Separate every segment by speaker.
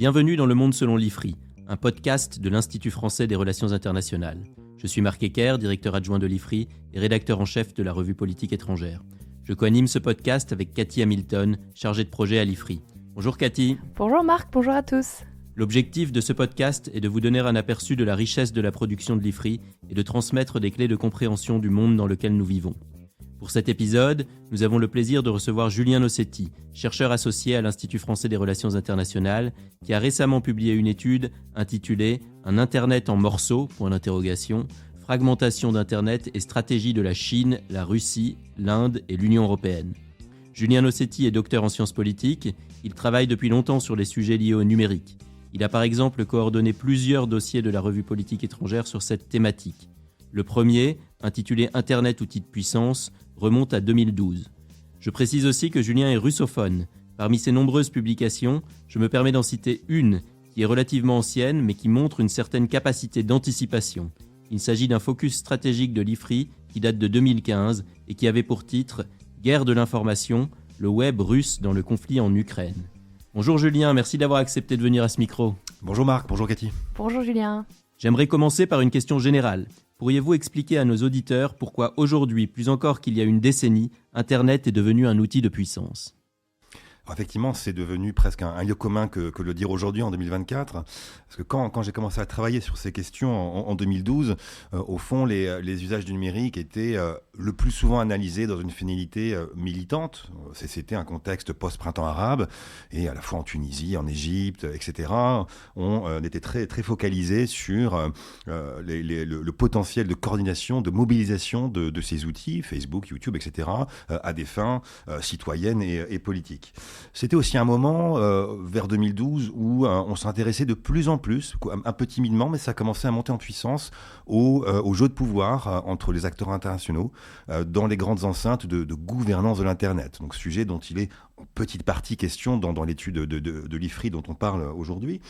Speaker 1: Bienvenue dans Le Monde selon l'IFRI, un podcast de l'Institut français des relations internationales. Je suis Marc Ecker, directeur adjoint de l'IFRI et rédacteur en chef de la revue Politique étrangère. Je co-anime ce podcast avec Cathy Hamilton, chargée de projet à l'IFRI. Bonjour Cathy.
Speaker 2: Bonjour Marc, bonjour à tous.
Speaker 1: L'objectif de ce podcast est de vous donner un aperçu de la richesse de la production de l'IFRI et de transmettre des clés de compréhension du monde dans lequel nous vivons. Pour cet épisode, nous avons le plaisir de recevoir Julien Nossetti, chercheur associé à l'Institut français des relations internationales, qui a récemment publié une étude intitulée « Un Internet en morceaux », fragmentation d'Internet et stratégie de la Chine, la Russie, l'Inde et l'Union européenne. Julien Nossetti est docteur en sciences politiques. Il travaille depuis longtemps sur les sujets liés au numérique. Il a par exemple coordonné plusieurs dossiers de la revue Politique étrangère sur cette thématique. Le premier, intitulé « Internet, outil de puissance », remonte à 2012. Je précise aussi que Julien est russophone. Parmi ses nombreuses publications, je me permets d'en citer une qui est relativement ancienne mais qui montre une certaine capacité d'anticipation. Il s'agit d'un focus stratégique de l'IFRI qui date de 2015 et qui avait pour titre « Guerre de l'information, le web russe dans le conflit en Ukraine ». Bonjour Julien, merci d'avoir accepté de venir à ce micro.
Speaker 3: Bonjour Marc, bonjour Cathy.
Speaker 2: Bonjour Julien.
Speaker 1: J'aimerais commencer par une question générale. Pourriez-vous expliquer à nos auditeurs pourquoi aujourd'hui, plus encore qu'il y a une décennie, Internet est devenu un outil de puissance ?
Speaker 3: Alors effectivement, c'est devenu presque un lieu commun que le dire aujourd'hui en 2024. Parce que quand j'ai commencé à travailler sur ces questions en 2012, au fond, les usages du numérique étaient le plus souvent analysés dans une finalité militante. C'était un contexte post-printemps arabe, et à la fois en Tunisie, en Égypte, etc. On était très, très focalisé sur le potentiel de coordination, de mobilisation de ces outils, Facebook, YouTube, etc., à des fins citoyennes et politiques. C'était aussi un moment, vers 2012, où on s'intéressait de plus en plus, un peu timidement, mais ça commençait à monter en puissance, au jeu de pouvoir entre les acteurs internationaux dans les grandes enceintes de gouvernance de l'Internet. Donc, sujet dont il est en petite partie question dans l'étude de l'IFRI dont on parle aujourd'hui.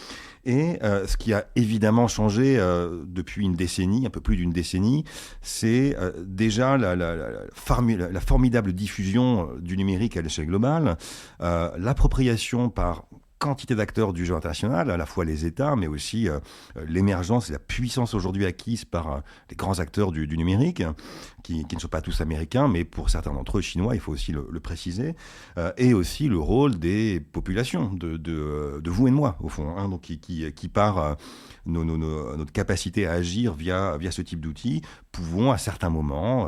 Speaker 3: Et ce qui a évidemment changé depuis une décennie, un peu plus d'une décennie, c'est déjà la formidable diffusion du numérique à l'échelle globale, l'appropriation par quantité d'acteurs du jeu international, à la fois les États, mais aussi l'émergence et la puissance aujourd'hui acquise par les grands acteurs du numérique, qui ne sont pas tous américains, mais pour certains d'entre eux chinois, il faut aussi le préciser, et aussi le rôle des populations, de vous et de moi, au fond, hein, donc qui par notre capacité à agir via ce type d'outils, pouvons à certains moments,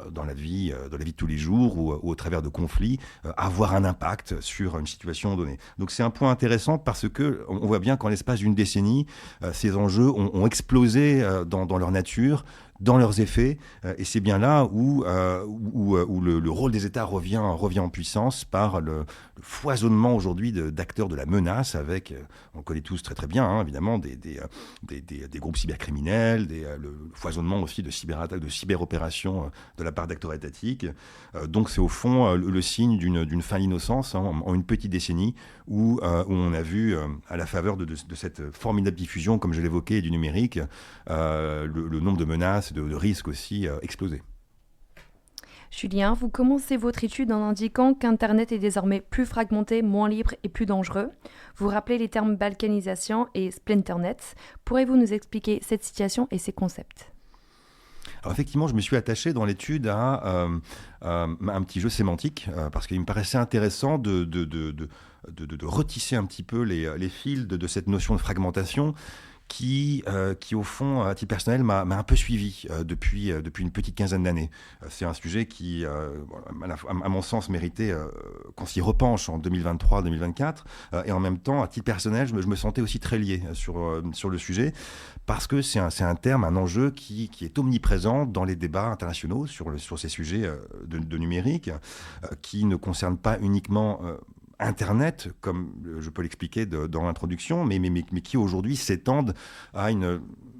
Speaker 3: dans la vie de tous les jours ou au travers de conflits, avoir un impact sur une situation donnée. Donc c'est un point intéressant parce que on voit bien qu'en l'espace d'une décennie, ces enjeux ont explosé dans leur nature, dans leurs effets, et c'est bien là où le rôle des États revient en puissance par le foisonnement aujourd'hui d'acteurs de la menace, avec, on connaît tous très très bien, hein, évidemment, des groupes cybercriminels, le foisonnement aussi de cyberattaques, de cyberopérations de la part d'acteurs étatiques. Donc c'est au fond le signe d'une fin d'innocence, hein, en une petite décennie où on a vu, à la faveur de cette formidable diffusion, comme je l'évoquais, du numérique, le nombre de menaces, de risques aussi exploser.
Speaker 2: Julien, vous commencez votre étude en indiquant qu'Internet est désormais plus fragmenté, moins libre et plus dangereux. Vous rappelez les termes balkanisation et splinternet. Pourriez-vous nous expliquer cette situation et ces concepts ?
Speaker 3: Alors effectivement, je me suis attaché dans l'étude à un petit jeu sémantique, parce qu'il me paraissait intéressant de retisser un petit peu les fils de cette notion de fragmentation, qui au fond, à titre personnel, m'a un peu suivi depuis une petite quinzaine d'années. C'est un sujet qui, à mon sens, méritait qu'on s'y repenche en 2023-2024. Et en même temps, à titre personnel, je me sentais aussi très lié sur le sujet, parce que c'est un terme, un enjeu qui est omniprésent dans les débats internationaux sur ces sujets de numérique, qui ne concernent pas uniquement Internet, comme je peux l'expliquer dans l'introduction, mais qui aujourd'hui s'étendent à une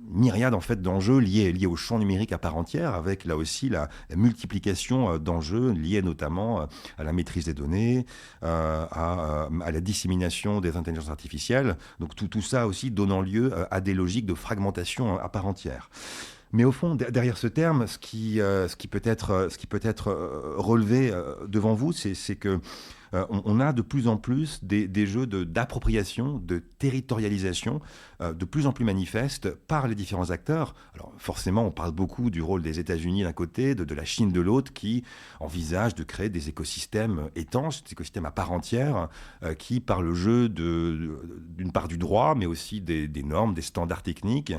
Speaker 3: myriade en fait d'enjeux liés au champ numérique à part entière, avec là aussi la multiplication d'enjeux liés notamment à la maîtrise des données, à la dissémination des intelligences artificielles. Donc tout ça aussi donnant lieu à des logiques de fragmentation à part entière. Mais au fond, derrière ce terme, ce qui peut être relevé devant vous, c'est que on a de plus en plus des jeux d'appropriation, de territorialisation, de plus en plus manifestes par les différents acteurs. Alors forcément, on parle beaucoup du rôle des États-Unis d'un côté, de la Chine de l'autre, qui envisagent de créer des écosystèmes étanches, des écosystèmes à part entière, qui, par le jeu d'une part du droit, mais aussi des normes, des standards techniques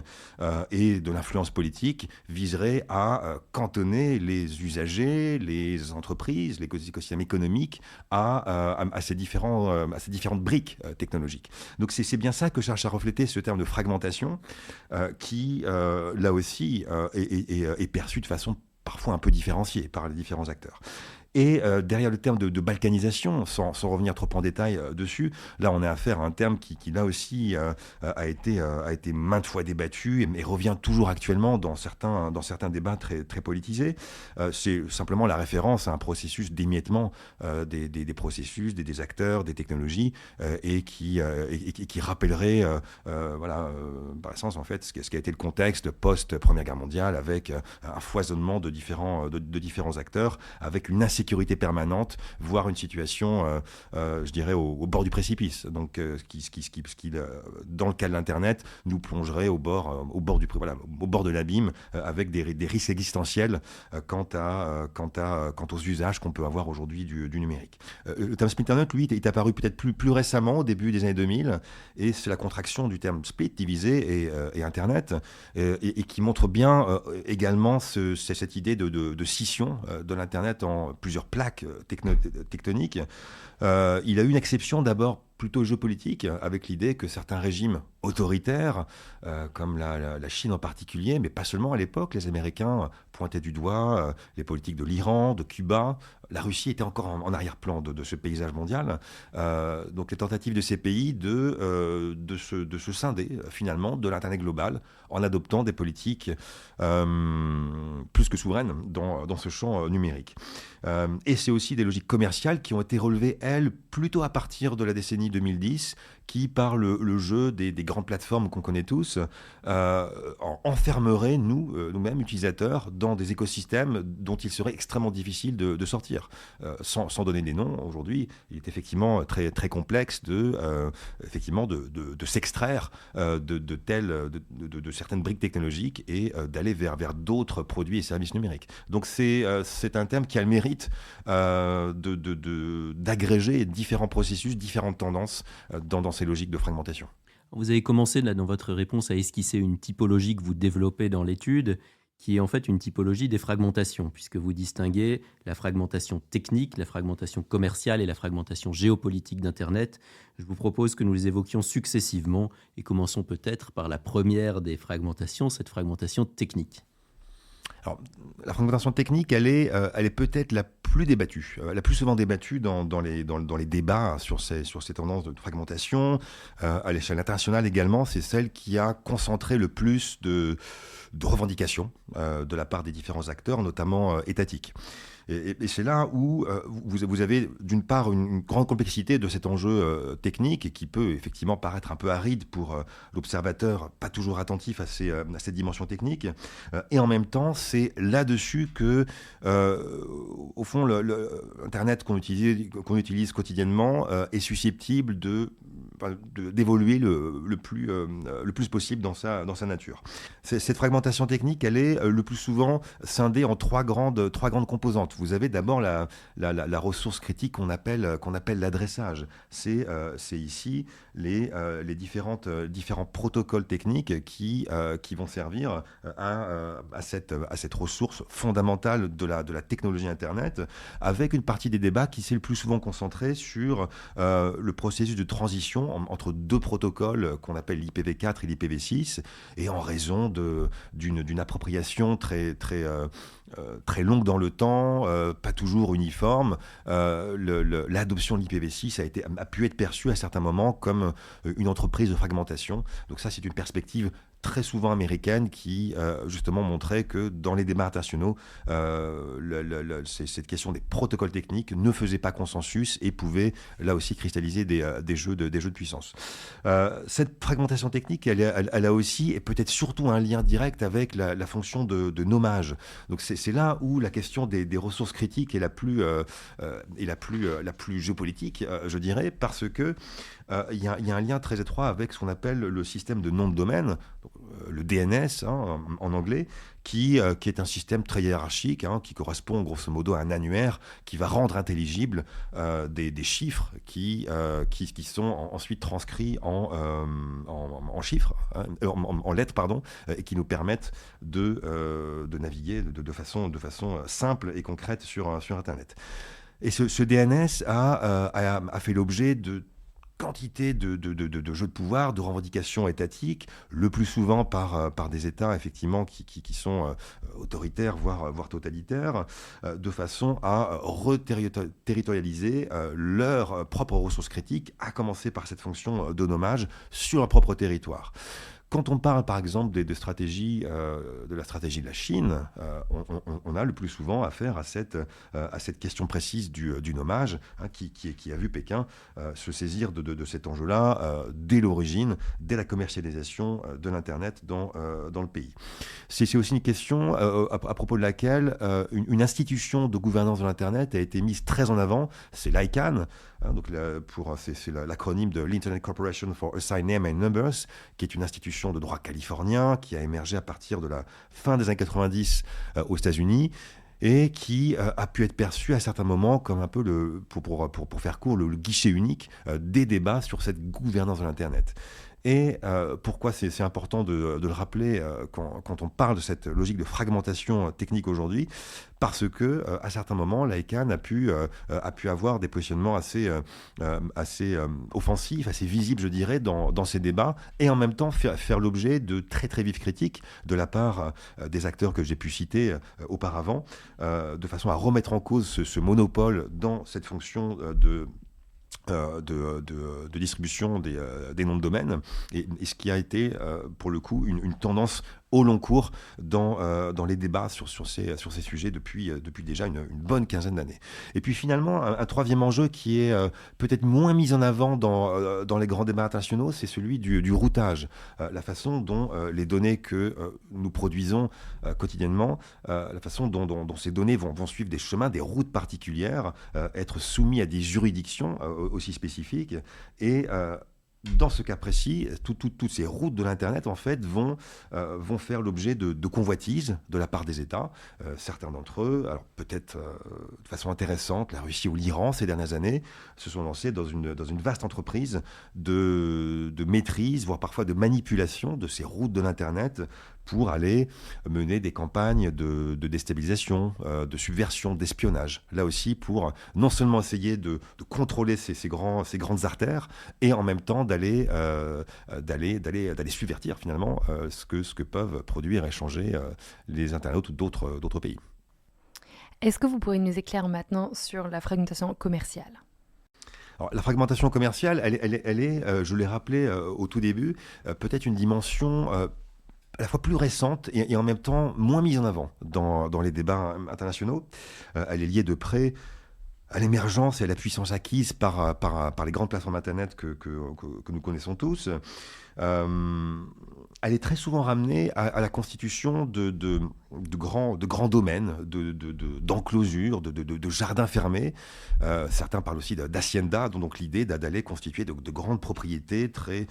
Speaker 3: et de l'influence politique, viseraient à cantonner les usagers, les entreprises, les écosystèmes économiques à ces différentes briques technologiques. Donc c'est bien ça que cherche à refléter ce terme de fragmentation qui, là aussi, est perçu de façon parfois un peu différenciée par les différents acteurs. Et derrière le terme de balkanisation, sans revenir trop en détail dessus, là on a affaire à un terme qui là aussi a été maintes fois débattu et revient toujours actuellement dans certains débats très, très politisés. C'est simplement la référence à un processus d'émiettement des processus, des acteurs, des technologies et qui rappellerait par essence en fait ce qui a été le contexte post-Première Guerre mondiale avec un foisonnement de différents acteurs, avec une insécurité permanente, voire une situation, je dirais, au bord du précipice. Donc, ce qui dans le cas de l'Internet, nous plongerait au bord de l'abîme, avec des risques existentiels quant aux usages qu'on peut avoir aujourd'hui du numérique. Le terme split internet, lui, est apparu peut-être plus récemment, au début des années 2000, et c'est la contraction du terme split, divisé, et Internet, et qui montre bien également cette idée de scission de l'Internet en plusieurs plaques tectoniques. Il a eu une exception d'abord plutôt géopolitique, avec l'idée que certains régimes autoritaires, comme la Chine en particulier, mais pas seulement à l'époque, les Américains pointaient du doigt les politiques de l'Iran, de Cuba. La Russie était encore en arrière-plan de ce paysage mondial. Donc les tentatives de ces pays de se scinder finalement de l'Internet global en adoptant des politiques plus que souveraines dans ce champ numérique. Et c'est aussi des logiques commerciales qui ont été relevées, elles, plutôt à partir de la décennie 2010, qui, par le jeu des grandes plateformes qu'on connaît tous, enfermeraient nous-mêmes, utilisateurs, dans des écosystèmes dont il serait extrêmement difficile de sortir. Sans donner des noms, aujourd'hui, il est effectivement très, très complexe de s'extraire de certaines briques technologiques et d'aller vers d'autres produits et services numériques. Donc c'est un terme qui a le mérite d'agréger différents processus, différentes tendances dans ces logiques de fragmentation.
Speaker 1: Vous avez commencé là, dans votre réponse à esquisser une typologie que vous développez dans l'étude, qui est en fait une typologie des fragmentations, puisque vous distinguez la fragmentation technique, la fragmentation commerciale et la fragmentation géopolitique d'Internet. Je vous propose que nous les évoquions successivement et commençons peut-être par la première des fragmentations, cette fragmentation technique.
Speaker 3: Alors, la fragmentation technique, elle est peut-être la plus débattue, la plus souvent débattue dans les débats sur ces tendances de fragmentation. À l'échelle internationale également, c'est celle qui a concentré le plus de revendications de la part des différents acteurs, notamment étatiques. Et c'est là où vous avez d'une part une grande complexité de cet enjeu technique et qui peut effectivement paraître un peu aride pour l'observateur, pas toujours attentif à cette dimension technique. Et en même temps, c'est là-dessus que, au fond, l'Internet qu'on utilise quotidiennement est susceptible d'évoluer le plus possible dans sa nature. Cette fragmentation technique, elle est le plus souvent scindée en trois grandes composantes. Vous avez d'abord la ressource critique qu'on appelle l'adressage. C'est ici les différents protocoles techniques qui vont servir à cette ressource fondamentale de la technologie Internet, avec une partie des débats qui s'est le plus souvent concentrée sur le processus de transition entre deux protocoles qu'on appelle l'IPv4 et l'IPv6, et en raison d'une appropriation très longue dans le temps, pas toujours uniforme, l'adoption de l'IPv6 a pu être perçue à certains moments comme une entreprise de fragmentation. Donc ça, c'est une perspective très souvent américaines qui justement montraient que dans les débats internationaux, cette question des protocoles techniques ne faisait pas consensus et pouvait là aussi cristalliser des jeux de puissance. Cette fragmentation technique, elle a aussi et peut-être surtout un lien direct avec la fonction de nommage. Donc c'est là où la question des ressources critiques est la plus géopolitique, je dirais, parce que il y a un lien très étroit avec ce qu'on appelle le système de nom de domaine, donc, le DNS en anglais, qui est un système très hiérarchique, qui correspond grosso modo à un annuaire qui va rendre intelligibles des chiffres qui sont ensuite transcrits en chiffres, en lettres, pardon, et qui nous permettent de naviguer de façon simple et concrète sur Internet. Et ce DNS a fait l'objet de quantité de jeux de pouvoir, de revendications étatiques, le plus souvent par des États effectivement qui sont autoritaires, voire totalitaires, de façon à reterritorialiser leurs propres ressources critiques, à commencer par cette fonction de nommage sur leur propre territoire. Quand on parle, par exemple, de la stratégie de la Chine, on a le plus souvent affaire à cette question précise du nommage, qui a vu Pékin se saisir de cet enjeu-là dès l'origine, dès la commercialisation de l'Internet dans le pays. C'est aussi une question à propos de laquelle une institution de gouvernance de l'Internet a été mise très en avant, c'est l'ICANN. Donc c'est l'acronyme de l'Internet Corporation for Assigned Name and Numbers, qui est une institution de droit californien qui a émergé à partir de la fin des années 90 aux États-Unis et qui a pu être perçue à certains moments comme un peu, pour faire court, le guichet unique des débats sur cette gouvernance de l'Internet. Et pourquoi c'est important de le rappeler quand on parle de cette logique de fragmentation technique aujourd'hui, parce que à certains moments, l'ICANN a pu avoir des positionnements assez offensifs, assez visibles, je dirais, dans ces débats, et en même temps faire l'objet de très très vives critiques de la part des acteurs que j'ai pu citer auparavant, de façon à remettre en cause ce monopole dans cette fonction de distribution des noms de domaine, et ce qui a été pour le coup une tendance au long cours dans les débats sur ces sujets depuis déjà une bonne quinzaine d'années. Et puis finalement, un troisième enjeu qui est peut-être moins mis en avant dans les grands débats internationaux, c'est celui du routage. La façon dont les données que nous produisons quotidiennement, la façon dont ces données vont suivre des chemins, des routes particulières, être soumis à des juridictions aussi spécifiques, et dans ce cas précis, toutes ces routes de l'Internet, en fait, vont faire l'objet de convoitises de la part des États. Certains d'entre eux, alors peut-être de façon intéressante, la Russie ou l'Iran, ces dernières années, se sont lancés dans une vaste entreprise de maîtrise, voire parfois de manipulation de ces routes de l'Internet pour aller mener des campagnes de déstabilisation, de subversion, d'espionnage. Là aussi, pour non seulement essayer de contrôler ces grandes artères, et en même temps d'aller subvertir finalement ce que peuvent produire et changer les internautes d'autres pays.
Speaker 2: Est-ce que vous pourriez nous éclairer maintenant sur la fragmentation commerciale ?
Speaker 3: Alors, la fragmentation commerciale, elle est, je l'ai rappelé au tout début, peut-être une dimension à la fois plus récente et en même temps moins mise en avant dans les débats internationaux. Elle est liée de près à l'émergence et à la puissance acquise par les grandes plateformes Internet que nous connaissons tous. Elle est très souvent ramenée à la constitution de grands domaines, d'enclosures, de jardins fermés. Certains parlent aussi d'hacienda, donc l'idée d'aller constituer de grandes propriétés très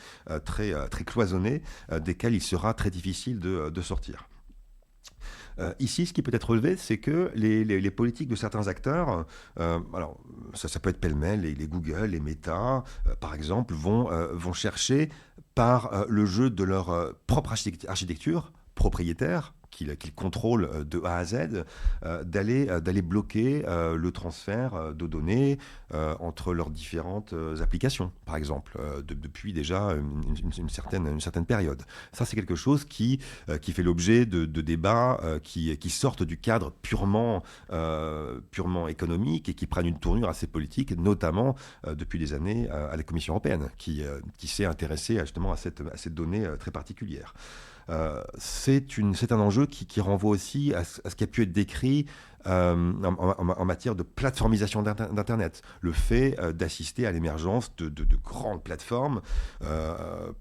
Speaker 3: cloisonnées, desquelles il sera très difficile de sortir. Ici, ce qui peut être relevé, c'est que les politiques de certains acteurs, alors ça peut être pêle-mêle, les Google, les Meta, par exemple, vont chercher par le jeu de leur propre architecture propriétaire, qu'ils contrôlent de A à Z, d'aller bloquer le transfert de données entre leurs différentes applications, par exemple, depuis déjà une certaine période. Ça, c'est quelque chose qui fait l'objet de débats qui sortent du cadre purement économique et qui prennent une tournure assez politique, notamment depuis des années à la Commission européenne, qui s'est intéressée justement à cette donnée très particulière. c'est un enjeu qui renvoie aussi à ce qui a pu être décrit en matière de plateformisation d'Internet. Le fait d'assister à l'émergence de grandes plateformes,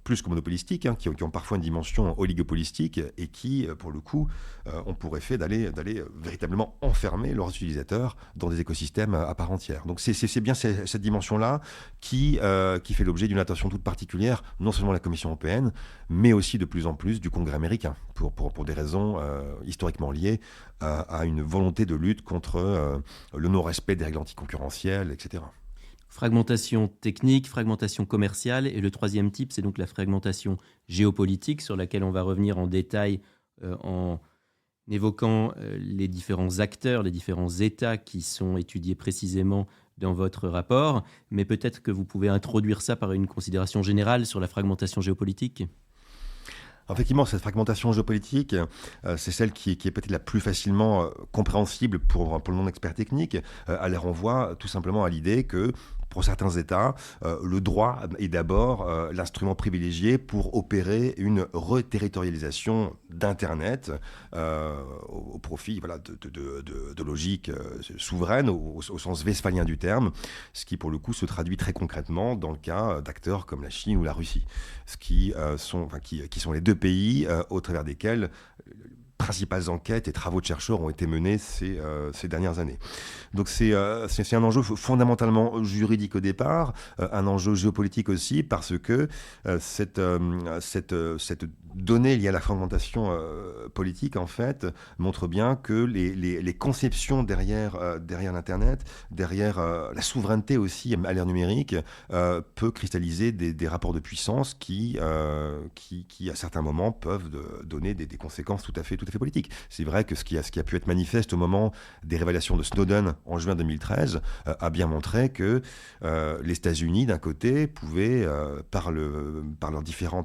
Speaker 3: plus que monopolistiques, qui ont parfois une dimension oligopolistique et qui, pour le coup, ont pour effet d'aller véritablement enfermer leurs utilisateurs dans des écosystèmes à part entière. Donc c'est bien cette dimension-là qui fait l'objet d'une attention toute particulière, non seulement de la Commission européenne, mais aussi de plus en plus du Congrès américain, pour des raisons historiquement liées à une volonté de lutte contre le non-respect des règles anticoncurrentielles, etc.
Speaker 1: Fragmentation technique, fragmentation commerciale, et le troisième type, c'est donc la fragmentation géopolitique, sur laquelle on va revenir en détail en évoquant les différents acteurs, les différents États qui sont étudiés précisément dans votre rapport, mais peut-être que vous pouvez introduire ça par une considération générale sur la fragmentation géopolitique.
Speaker 3: Effectivement, cette fragmentation géopolitique, c'est celle qui est peut-être la plus facilement compréhensible pour le non-expert technique. Elle renvoie tout simplement à l'idée que, pour certains États, le droit est d'abord l'instrument privilégié pour opérer une reterritorialisation d'Internet au profit de logiques souveraines au sens westphalien du terme, ce qui pour le coup se traduit très concrètement dans le cas d'acteurs comme la Chine ou la Russie, qui sont les deux pays au travers desquels principales enquêtes et travaux de chercheurs ont été menés ces dernières années. Donc c'est un enjeu fondamentalement juridique au départ, un enjeu géopolitique aussi, parce que cette donnée liée à la fragmentation politique, en fait, montre bien que les conceptions derrière l'Internet, derrière la souveraineté aussi à l'ère numérique, peut cristalliser des rapports de puissance qui à certains moments peuvent donner des conséquences tout à fait politique. C'est vrai que ce qui a pu être manifeste au moment des révélations de Snowden en juin 2013 a bien montré que les États-Unis, d'un côté, pouvaient, par leurs différents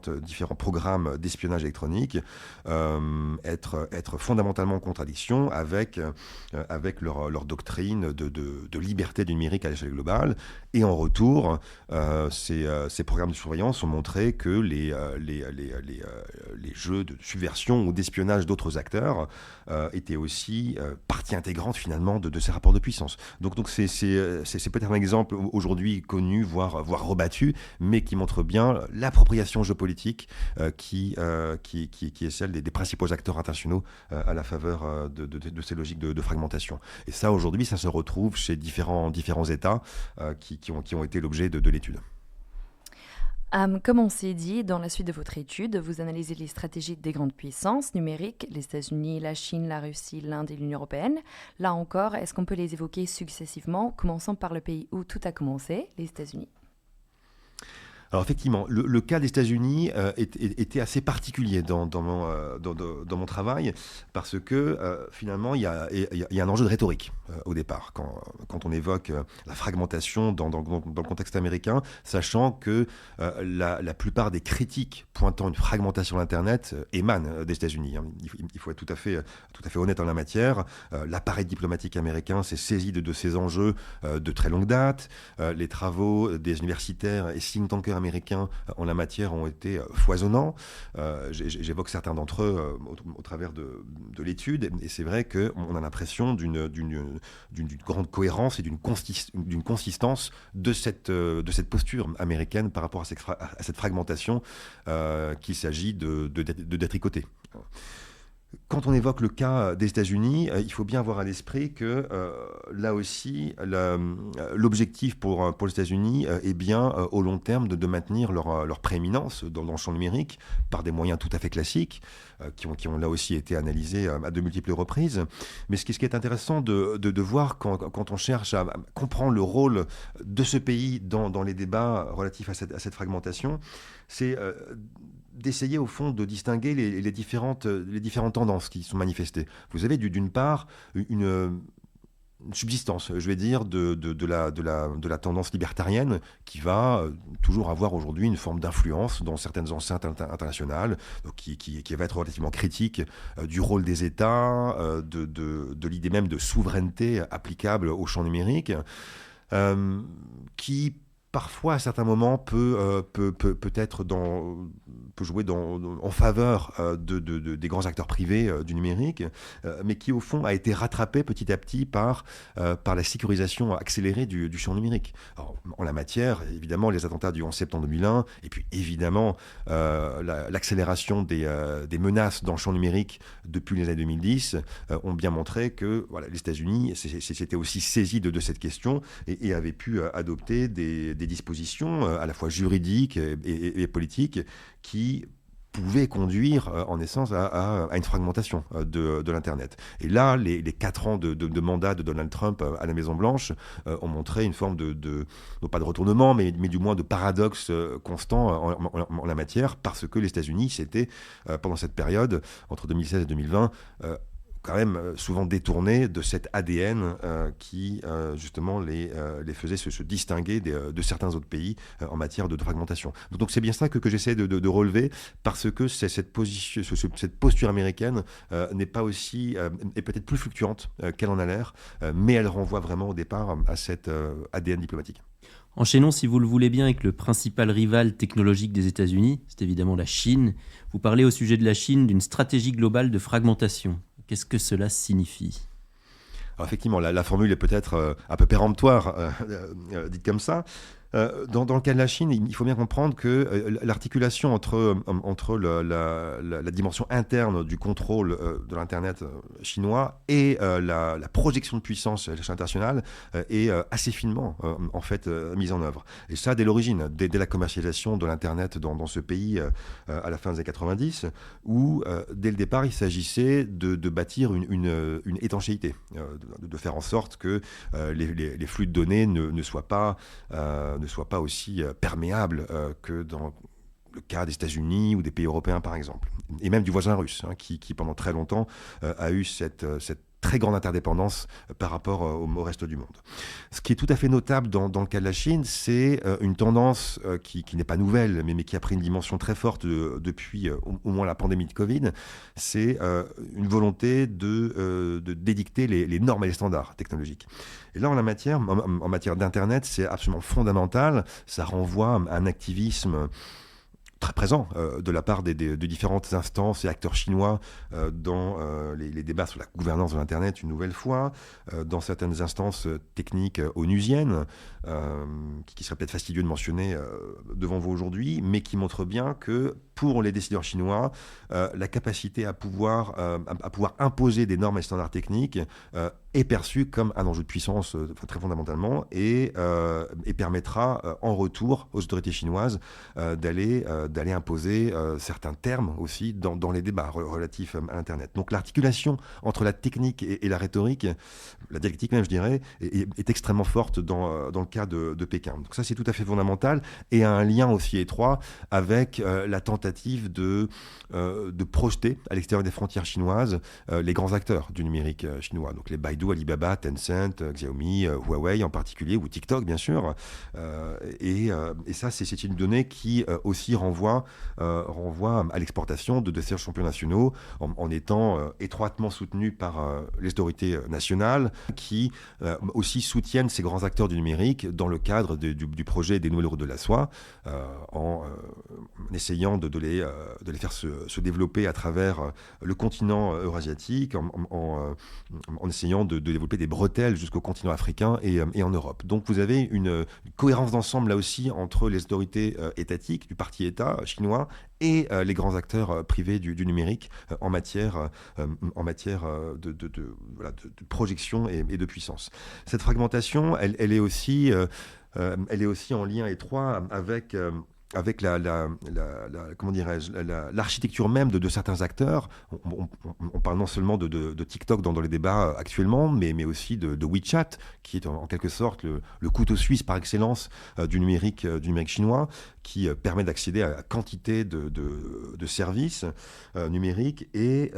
Speaker 3: programmes d'espionnage électronique, être fondamentalement en contradiction avec leur doctrine de liberté du numérique à l'échelle globale. Et en retour, ces programmes de surveillance ont montré que les jeux de subversion ou d'espionnage d'autres acteurs étaient aussi partie intégrante finalement de ces rapports de puissance. Donc c'est peut-être un exemple aujourd'hui connu, voire rebattu, mais qui montre bien l'appropriation géopolitique qui est celle des principaux acteurs internationaux à la faveur de ces logiques de fragmentation. Et ça, aujourd'hui, ça se retrouve chez différents États qui ont été l'objet de l'étude.
Speaker 2: Comme on s'est dit, dans la suite de votre étude, vous analysez les stratégies des grandes puissances numériques, les États-Unis, la Chine, la Russie, l'Inde et l'Union européenne. Là encore, est-ce qu'on peut les évoquer successivement, commençant par le pays où tout a commencé, les États-Unis ?
Speaker 3: Alors effectivement, le cas des États-Unis était assez particulier dans mon travail, parce que finalement, il y a un enjeu de rhétorique au départ, quand on évoque la fragmentation dans le contexte américain, sachant que la plupart des critiques pointant une fragmentation de l'Internet émanent des États-Unis. Il faut être tout à fait honnête en la matière. L'appareil diplomatique américain s'est saisi de ces enjeux de très longue date. Les travaux des universitaires et think tankers américains en la matière ont été foisonnants. J'évoque certains d'entre eux au travers de l'étude, et c'est vrai qu'on a l'impression d'une grande cohérence et d'une consistance de cette posture américaine par rapport à cette fragmentation qu'il s'agit de détricoter. Quand on évoque le cas des États-Unis, il faut bien avoir à l'esprit que là aussi, l'objectif pour les États-Unis est bien au long terme de maintenir leur prééminence dans le champ numérique par des moyens tout à fait classiques qui ont là aussi été analysés à de multiples reprises. Mais ce qui est intéressant de voir quand on cherche à comprendre le rôle de ce pays dans les débats relatifs à cette fragmentation, c'est d'essayer au fond de distinguer les différentes tendances qui sont manifestées. Vous avez d'une part une subsistance, je vais dire, de la tendance libertarienne qui va toujours avoir aujourd'hui une forme d'influence dans certaines enceintes internationales, qui va être relativement critique du rôle des États, de l'idée même de souveraineté applicable au champ numérique, qui parfois, à certains moments, peut être peut jouer en faveur des grands acteurs privés du numérique, mais qui au fond a été rattrapé petit à petit par la sécurisation accélérée du champ numérique. Alors, en la matière, évidemment, les attentats du 11 septembre 2001, et puis évidemment l'accélération des menaces dans le champ numérique depuis les années 2010 ont bien montré que les États-Unis s'étaient aussi saisis de cette question et avaient pu adopter des dispositions à la fois juridiques et politiques qui pouvaient conduire en essence à une fragmentation de l'Internet. Et là, les 4 ans de mandat de Donald Trump à la Maison-Blanche ont montré une forme non pas de retournement, mais du moins de paradoxe constant en la matière, parce que les États-Unis s'étaient, pendant cette période, entre 2016 et 2020, quand même souvent détournés de cet ADN qui justement les faisait se distinguer de certains autres pays en matière de fragmentation. Donc c'est bien ça que j'essaie de relever, parce que cette posture américaine n'est pas aussi, est peut-être plus fluctuante qu'elle en a l'air, mais elle renvoie vraiment au départ à cet ADN diplomatique.
Speaker 1: Enchaînons, si vous le voulez bien, avec le principal rival technologique des États-Unis, c'est évidemment la Chine. Vous parlez au sujet de la Chine d'une stratégie globale de fragmentation. Qu'est-ce que cela signifie ?
Speaker 3: Alors effectivement, la formule est peut-être un peu péremptoire, dite comme ça. Dans le cas de la Chine, il faut bien comprendre que l'articulation entre la dimension interne du contrôle de l'Internet chinois et la projection de puissance à l'échelle internationale est assez finement en fait mise en œuvre. Et ça dès l'origine, dès la commercialisation de l'Internet dans ce pays à la fin des années 90, où dès le départ il s'agissait de bâtir une étanchéité, de faire en sorte que les flux de données ne soient pas aussi perméables que dans le cas des États-Unis ou des pays européens, par exemple. Et même du voisin russe, qui pendant très longtemps a eu cette très grande interdépendance par rapport au reste du monde. Ce qui est tout à fait notable dans le cas de la Chine, c'est une tendance qui n'est pas nouvelle, mais qui a pris une dimension très forte depuis au moins la pandémie de Covid. C'est une volonté d'édicter les normes et les standards technologiques. Et là, en matière d'Internet, c'est absolument fondamental. Ça renvoie à un activisme très présent de la part de différentes instances et acteurs chinois dans les débats sur la gouvernance de l'Internet, une nouvelle fois, dans certaines instances techniques onusiennes, qui serait peut-être fastidieux de mentionner devant vous aujourd'hui, mais qui montrent bien que pour les décideurs chinois, la capacité à pouvoir imposer des normes et standards techniques est perçue comme un enjeu de puissance très fondamentalement et permettra en retour aux autorités chinoises d'aller imposer certains termes aussi dans les débats relatifs à l'Internet. Donc l'articulation entre la technique et la rhétorique, la dialectique même je dirais, est extrêmement forte dans le cas de Pékin. Donc ça c'est tout à fait fondamental et a un lien aussi étroit avec la tentative de projeter à l'extérieur des frontières chinoises les grands acteurs du numérique chinois. Donc les Baidu, Alibaba, Tencent, Xiaomi, Huawei en particulier, ou TikTok bien sûr. Et ça c'est une donnée qui aussi renvoie à l'exportation de ces champions nationaux en étant étroitement soutenus par les autorités nationales qui aussi soutiennent ces grands acteurs du numérique dans le cadre du projet des nouvelles routes de la soie en essayant de les faire se développer à travers le continent eurasiatique en essayant de développer des bretelles jusqu'au continent africain et en Europe. Donc vous avez une cohérence d'ensemble là aussi entre les autorités étatiques du parti État chinois et les grands acteurs privés du numérique en matière de projection et de puissance. Cette fragmentation, elle est aussi en lien étroit avec l'architecture même de certains acteurs. On parle non seulement de TikTok dans les débats actuellement, mais aussi de WeChat, qui est en quelque sorte le couteau suisse par excellence du numérique chinois, qui permet d'accéder à quantité de services numériques et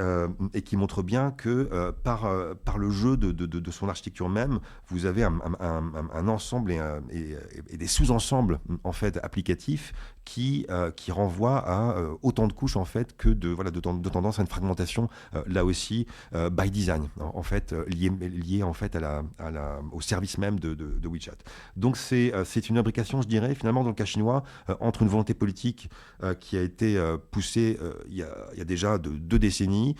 Speaker 3: qui montre bien que par le jeu de son architecture même, vous avez un ensemble et des sous-ensembles en fait applicatifs qui renvoie à autant de couches en fait que de tendance à une fragmentation là aussi by design, en fait lié en fait au service même de WeChat. Donc c'est une imbrication, je dirais, finalement dans le cas chinois entre une volonté politique qui a été poussée il y a déjà 2 décennies,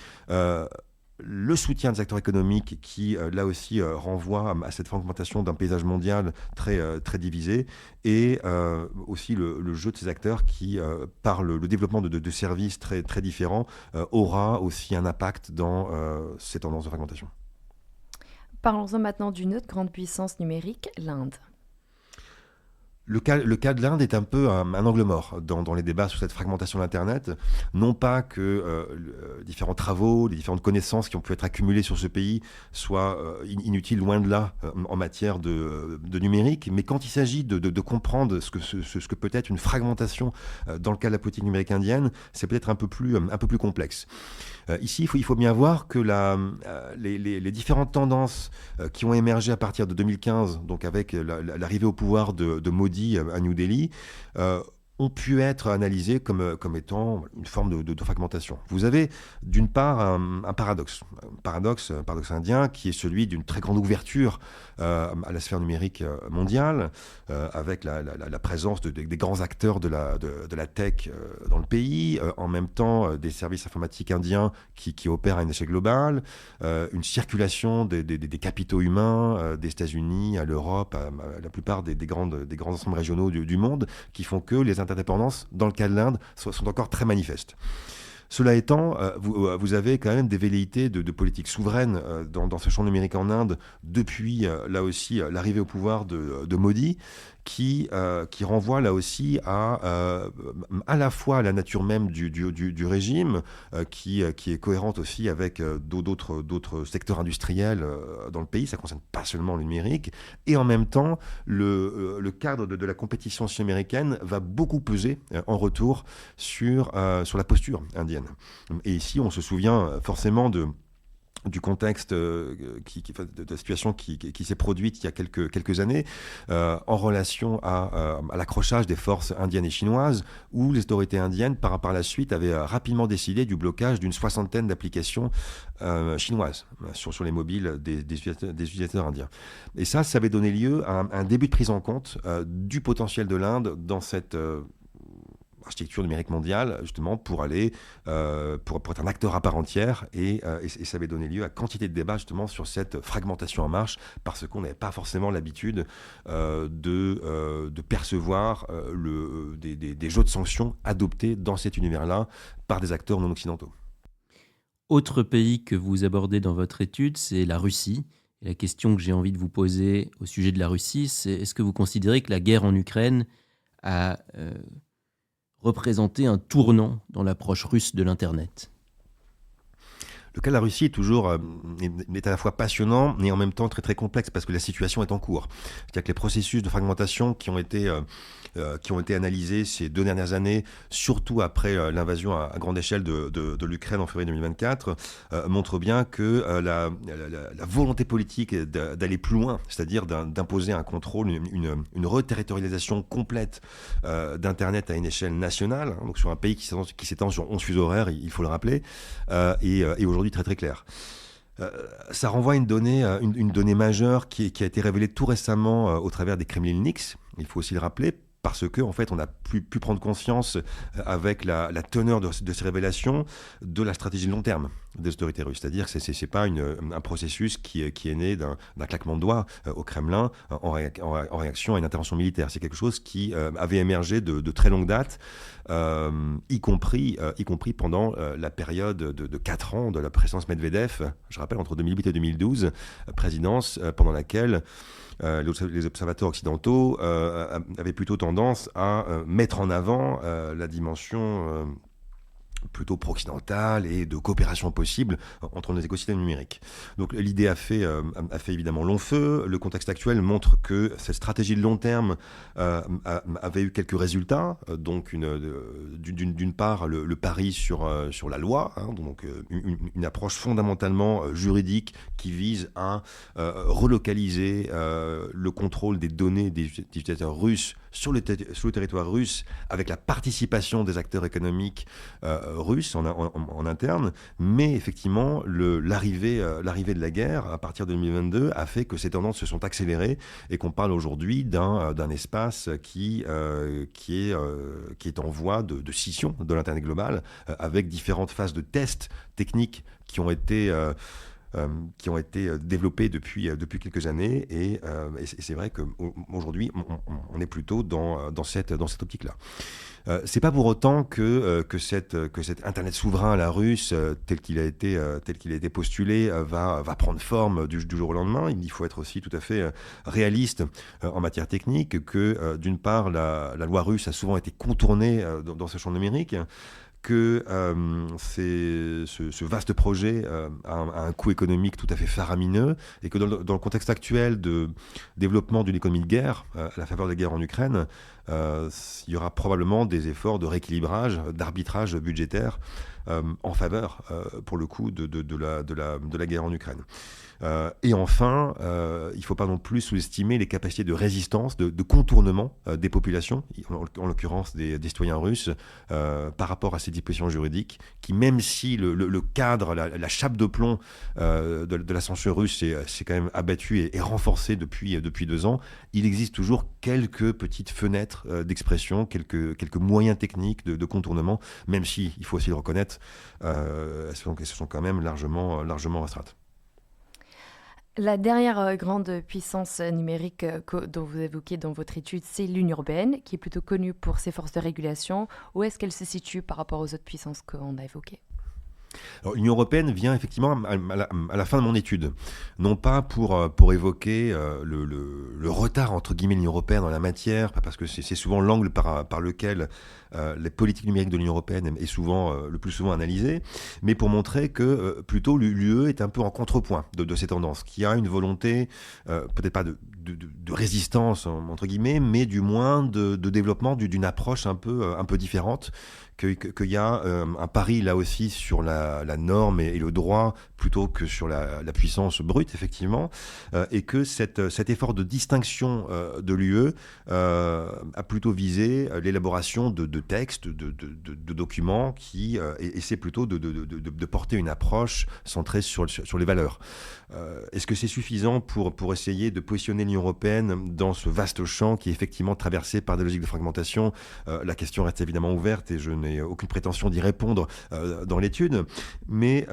Speaker 3: le soutien des acteurs économiques qui, là aussi, renvoie à cette fragmentation d'un paysage mondial très divisé, et aussi le jeu de ces acteurs qui, par le développement de services très différents, aura aussi un impact dans ces tendances de fragmentation.
Speaker 2: Parlons-en maintenant d'une autre grande puissance numérique, l'Inde.
Speaker 3: Le cas de l'Inde est un peu un angle mort dans les débats sur cette fragmentation d'Internet. Non pas que différents travaux, les différentes connaissances qui ont pu être accumulées sur ce pays soient inutiles, loin de là, en matière de numérique, mais quand il s'agit de comprendre ce que peut être une fragmentation dans le cas de la politique numérique indienne, c'est peut-être un peu plus complexe. Ici, il faut bien voir que les différentes tendances qui ont émergé à partir de 2015, donc avec l'arrivée au pouvoir de Modi à New Delhi, ont pu être analysées comme étant une forme de fragmentation. Vous avez d'une part un paradoxe indien qui est celui d'une très grande ouverture à la sphère numérique mondiale, avec la présence des grands acteurs de la tech dans le pays, en même temps des services informatiques indiens qui opèrent à une échelle globale, une circulation des capitaux humains des États-Unis à l'Europe, à la plupart des grands ensembles régionaux du monde, qui font que les interdépendances, dans le cas de l'Inde, sont encore très manifestes. Cela étant, vous avez quand même des velléités de politique souveraine dans ce champ numérique en Inde depuis, là aussi, l'arrivée au pouvoir de Modi, qui renvoie là aussi à la fois à la nature même du régime, qui est cohérente aussi avec d'autres secteurs industriels dans le pays. Ça ne concerne pas seulement le numérique. Et en même temps, le cadre de la compétition américaine va beaucoup peser en retour sur la posture indienne. Et ici, on se souvient forcément du contexte, de la situation qui s'est produite il y a quelques années, en relation à l'accrochage des forces indiennes et chinoises, où les autorités indiennes, par la suite, avaient rapidement décidé du blocage d'une 60aine d'applications chinoises sur les mobiles des utilisateurs indiens. Et ça avait donné lieu à un début de prise en compte du potentiel de l'Inde dans cette architecture numérique mondiale, justement, pour aller pour être un acteur à part entière, et ça avait donné lieu à quantité de débats, justement, sur cette fragmentation en marche, parce qu'on n'avait pas forcément l'habitude de percevoir des jeux de sanctions adoptés dans cet univers-là par des acteurs non occidentaux.
Speaker 1: Autre pays que vous abordez dans votre étude, c'est la Russie. Et la question que j'ai envie de vous poser au sujet de la Russie, c'est: est-ce que vous considérez que la guerre en Ukraine a représenté un tournant dans l'approche russe de l'Internet?
Speaker 3: Le cas de la Russie est à la fois passionnant et en même temps très très complexe, parce que la situation est en cours. C'est-à-dire que les processus de fragmentation qui ont été analysés ces 2 dernières années, surtout après l'invasion à grande échelle de l'Ukraine en février 2024, montrent bien que la volonté politique d'aller plus loin, c'est-à-dire d'imposer un contrôle, une reterritorialisation complète d'Internet à une échelle nationale, donc sur un pays qui s'étend sur 11 fuseaux horaires, il faut le rappeler, et aujourd'hui très très clair. Ça renvoie à une donnée majeure qui a été révélée tout récemment au travers des Kremlin Leaks, il faut aussi le rappeler, parce que en fait, on a pu prendre conscience avec la teneur de ces révélations de la stratégie de long terme des autorités russes. C'est-à-dire que c'est pas un processus qui est né d'un claquement de doigts au Kremlin en réaction à une intervention militaire. C'est quelque chose qui avait émergé de très longue date, y compris pendant la période de 4 ans de la présidence Medvedev, je rappelle, entre 2008 et 2012, présidence pendant laquelle les observateurs occidentaux avaient plutôt tendance à mettre en avant la dimension plutôt pro-occidentale et de coopération possible entre nos écosystèmes numériques. Donc l'idée a fait évidemment long feu. Le contexte actuel montre que cette stratégie de long terme avait eu quelques résultats. Donc d'une part le pari sur la loi, donc une approche fondamentalement juridique qui vise à relocaliser le contrôle des données des utilisateurs russes sur le territoire russe, avec la participation des acteurs économiques russes en interne, mais effectivement, l'arrivée de la guerre à partir de 2022 a fait que ces tendances se sont accélérées et qu'on parle aujourd'hui d'un espace qui est en voie de scission de l'Internet global, avec différentes phases de tests techniques qui ont été développés depuis quelques années. Et c'est vrai qu'aujourd'hui, on est plutôt dans cette optique-là. C'est pas pour autant que cet Internet souverain à la russe, tel qu'il a été postulé, va prendre forme du jour au lendemain. Il faut être aussi tout à fait réaliste en matière technique, que d'une part, la loi russe a souvent été contournée dans ce champ numérique, que ce vaste projet a un coût économique tout à fait faramineux, et que dans le contexte actuel de développement d'une économie de guerre, à la faveur de la guerre en Ukraine, il y aura probablement des efforts de rééquilibrage, d'arbitrage budgétaire en faveur, pour le coup, de la guerre en Ukraine. Et enfin, il ne faut pas non plus sous-estimer les capacités de résistance, de contournement des populations, en l'occurrence des citoyens russes, par rapport à ces dispositions juridiques, qui, même si le cadre, la chape de plomb de la censure russe s'est quand même abattue et renforcée depuis 2 ans, il existe toujours quelques petites fenêtres d'expression, quelques moyens techniques de contournement, même si, il faut aussi le reconnaître, elles sont quand même largement restreintes.
Speaker 2: La dernière grande puissance numérique dont vous évoquez dans votre étude, c'est l'Union européenne, qui est plutôt connue pour ses forces de régulation. Où est-ce qu'elle se situe par rapport aux autres puissances qu'on a évoquées ?
Speaker 3: Alors, l'Union européenne vient effectivement à la fin de mon étude, non pas pour évoquer le retard entre guillemets de l'Union européenne en la matière, parce que c'est souvent l'angle par lequel les politiques numériques de l'Union européenne est le plus souvent analysée, mais pour montrer que plutôt l'UE est un peu en contrepoint de ces tendances, qu'il y a une volonté, peut-être pas de résistance entre guillemets, mais du moins de développement d'une approche un peu différente, qu'il y a un pari là aussi sur la norme et le droit plutôt que sur la puissance brute, effectivement, et que cet effort de distinction de l'UE a plutôt visé l'élaboration de textes, de documents qui essaient plutôt de porter une approche centrée sur les valeurs. Est-ce que c'est suffisant pour essayer de positionner l'Union européenne dans ce vaste champ qui est effectivement traversé par des logiques de fragmentation ? La question reste évidemment ouverte et je n'ai aucune prétention d'y répondre dans l'étude, mais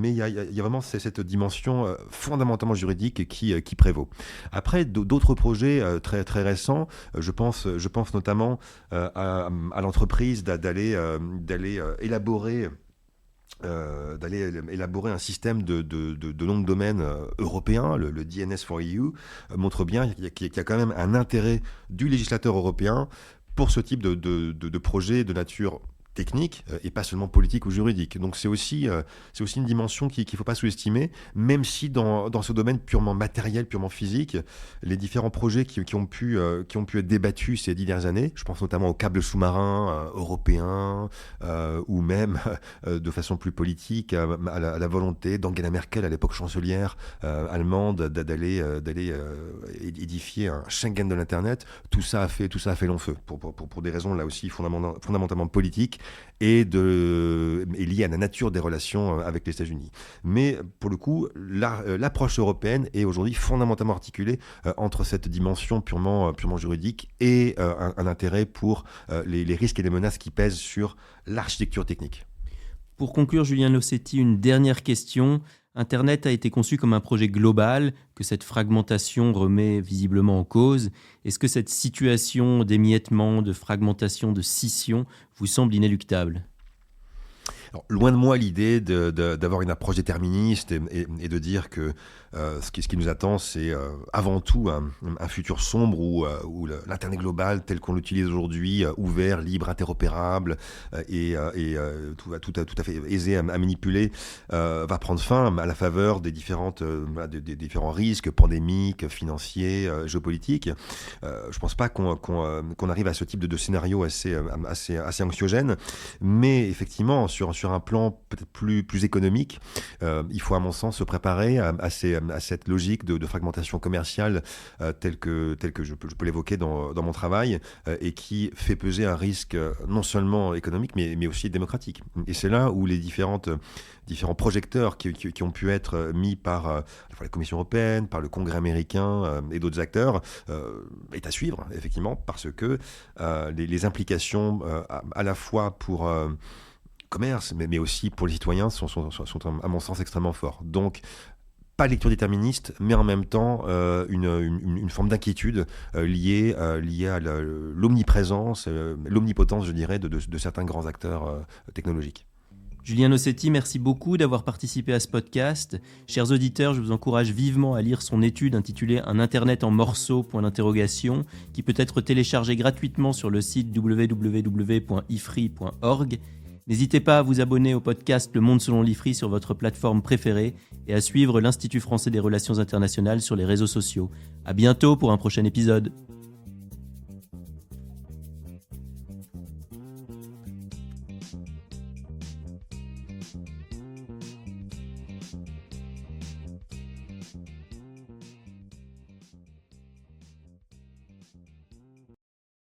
Speaker 3: il y a vraiment cette dimension fondamentalement juridique qui prévaut. Après, d'autres projets très, très récents, je pense notamment à l'entreprise d'aller élaborer un système de noms de domaine européen, le DNS4EU, montre bien qu'il y a quand même un intérêt du législateur européen pour ce type de projet de nature technique et pas seulement politique ou juridique. Donc c'est aussi une dimension qu'il ne faut pas sous-estimer, même si dans ce domaine purement matériel, purement physique, les différents projets qui ont pu être débattus ces 10 dernières années, je pense notamment aux câbles sous-marins européens, ou même de façon plus politique à la volonté d'Angela Merkel, à l'époque chancelière allemande, d'aller édifier un Schengen de l'Internet. Tout ça a fait long feu pour des raisons là aussi fondamentalement politiques et liées à la nature des relations avec les États-Unis. Mais pour le coup, l'approche européenne est aujourd'hui fondamentalement articulée entre cette dimension purement juridique et un intérêt pour les risques et les menaces qui pèsent sur l'architecture technique.
Speaker 1: Pour conclure, Julien Nossetti, une dernière question. Internet a été conçu comme un projet global que cette fragmentation remet visiblement en cause. Est-ce que cette situation d'émiettement, de fragmentation, de scission vous semble inéluctable ?
Speaker 3: Alors, loin de moi l'idée d'avoir une approche déterministe et de dire que ce qui nous attend, c'est avant tout un futur sombre où l'Internet global tel qu'on l'utilise aujourd'hui, ouvert, libre, interopérable et tout à fait aisé à manipuler, va prendre fin à la faveur des différents risques pandémiques, financiers, géopolitiques. Je ne pense pas qu'on arrive à ce type de scénario assez anxiogène, mais effectivement sur sur un plan peut-être plus économique, il faut à mon sens se préparer à cette logique de fragmentation commerciale telle que je peux l'évoquer dans mon travail et qui fait peser un risque non seulement économique mais aussi démocratique. Et c'est là où les différents projecteurs qui ont pu être mis par la Commission européenne, par le Congrès américain et d'autres acteurs est à suivre, effectivement, parce que les implications à la fois pour commerce, mais aussi pour les citoyens sont à mon sens extrêmement forts. Donc, pas de lecture déterministe, mais en même temps une forme d'inquiétude liée à l'omniprésence, l'omnipotence, je dirais, de certains grands acteurs technologiques.
Speaker 1: Julien Nossetti, merci beaucoup d'avoir participé à ce podcast. Chers auditeurs, je vous encourage vivement à lire son étude intitulée « Un Internet en morceaux », qui peut être téléchargée gratuitement sur le site www.ifri.org. N'hésitez pas à vous abonner au podcast Le Monde selon l'IFRI sur votre plateforme préférée et à suivre l'Institut français des relations internationales sur les réseaux sociaux. À bientôt pour un prochain épisode.